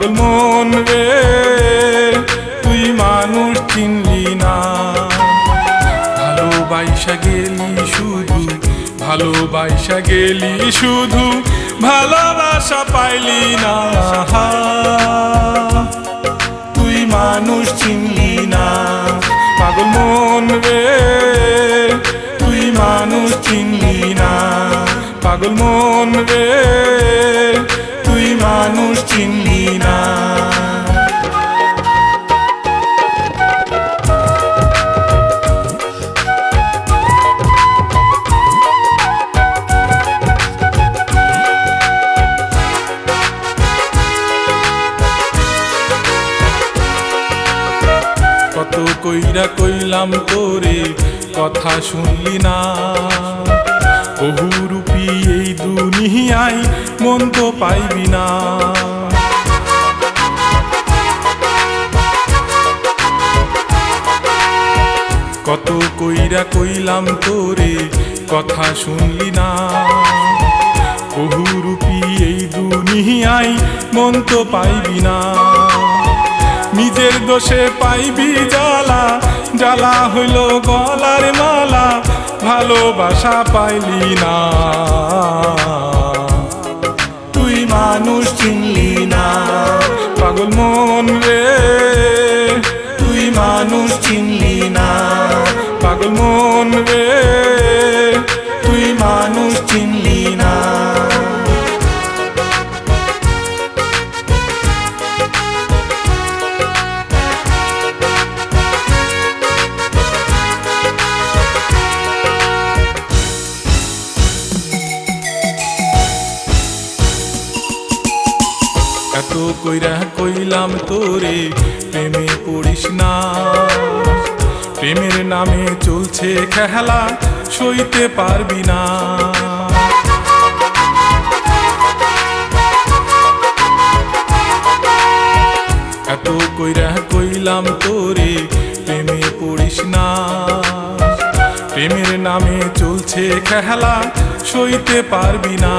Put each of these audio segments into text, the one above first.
পাগল মন রে তুই মানুষ চিনলি না। ভালোবাসা গেলি শুধু, ভালোবাসা গেলি শুধু, ভালোবাসা পাইলি না। তুই মানুষ চিনলি না, পাগল মন রে তুই মানুষ চিনলি না। পাগল মন রে তুই মানুষ চিনলি না। কত কইরা কইলাম তোরে কথা শুনলি না। বহুরূপী এই দুনিয়ায় মন তো পাইবি না। কত কইরা কইলাম তোরে কথা শুনলি না। বহুরূপী এই দুনিয়ায় মন তো পাইবি না। নিজের দোষে পাইবি জ্বালা, জ্বালা হইল গলার মালা, ভালোবাসা পাইলি না। তুই মানুষ চিনলি না, পাগল মন রে তুই মানুষ চিনলি না। পাগল মন রে তুই মানুষ চিনলি না। এত কইরা কইলাম তোরে প্রেমে পড়িস না। প্রেমের নামে চলছে খেলা, সইতে পারবি না। এত কইরা কইলাম তোরে প্রেমে পড়িস না। প্রেমের নামে চলছে খেলা, সইতে পারবি না।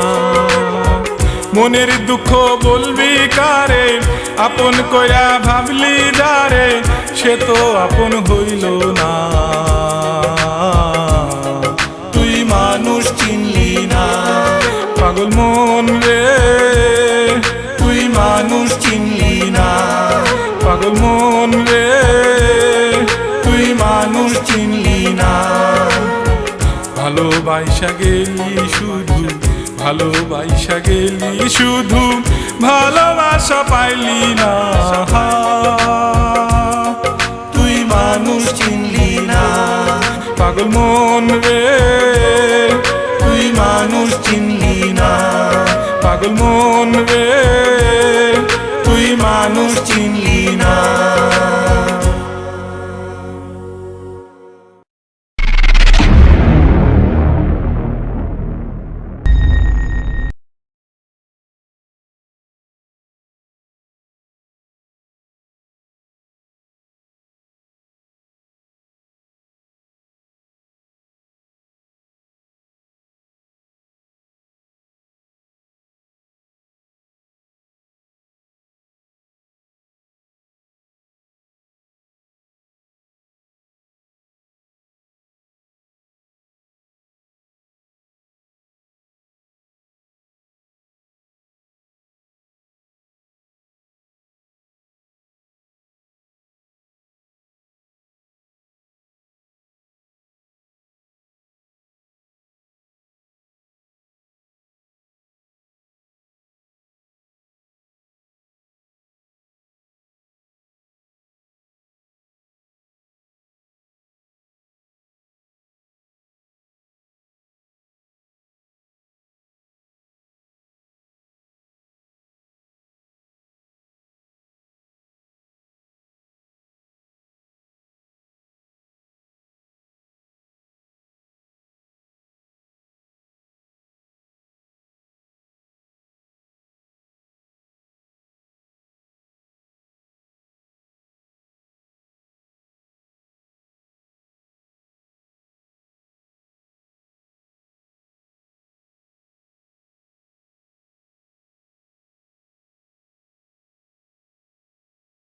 মনের দুঃখ বলবি কারে, আপন কইরা ভাবলি যারে, সে তো আপন হইল না। তুই মানুষ চিনলি না, পাগল মন রে তুই মানুষ চিনলি না। পাগল মন রে তুই মানুষ চিনলি না। ভালোবাসা গেলি শুধু, ভালোবাসা গেলি শুধু, ভালোবাসা পাইলি না। তুই মানুষ চিনলি না, পাগল মন রে তুই মানুষ চিনলি না। পাগল মন রে তুই মানুষ চিনলি না।